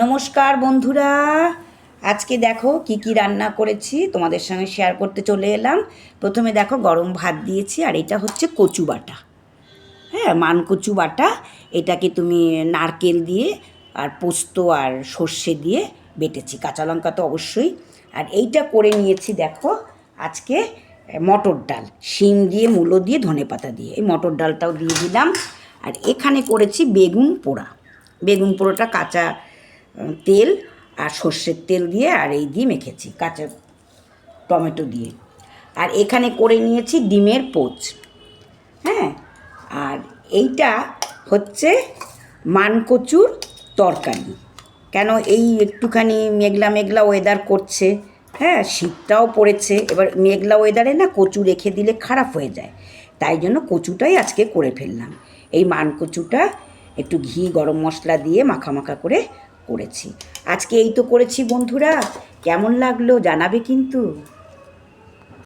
নমস্কার বন্ধুরা, আজকে দেখো কি কি রান্না করেছি তোমাদের সঙ্গে শেয়ার করতে চলে এলাম। প্রথমে দেখো গরম ভাত দিয়েছি, আর এটা হচ্ছে কচু বাটা। হ্যাঁ, মানকচু বাটা। এটাকে তুমি নারকেল দিয়ে আর পোস্ত আর সর্ষে দিয়ে বেটেছি, কাঁচা লঙ্কা তো অবশ্যই। আর এইটা করে নিয়েছি দেখো আজকে মটর ডাল, শিম দিয়ে, মূলো দিয়ে, ধনেপাতা দিয়ে, এই মটর ডালটাও দিয়ে দিলাম। আর এখানে করেছি বেগুন পোড়া। বেগুন পোড়াটা কাঁচা তেল আর সর্ষের তেল দিয়ে আর এই দিয়ে মেখেছি, কাঁচা টমেটো দিয়ে। আর এখানে করে নিয়েছি ডিমের পোচ। হ্যাঁ, আর এইটা হচ্ছে মানকচুর তরকারি। কেন, এই একটুখানি মেঘলা মেঘলা ওয়েদার করছে, হ্যাঁ, শীতটাও পড়েছে, এবার মেঘলা ওয়েদারে না কচু রেখে দিলে খারাপ হয়ে যায়, তাই জন্য কচুটাই আজকে করে ফেললাম। এই মানকচুটা একটু ঘি গরম মশলা দিয়ে মাখা মাখা করে করেছি। আজকে এই তো করেছি বন্ধুরা, কেমন লাগলো জানাবে কিন্তু।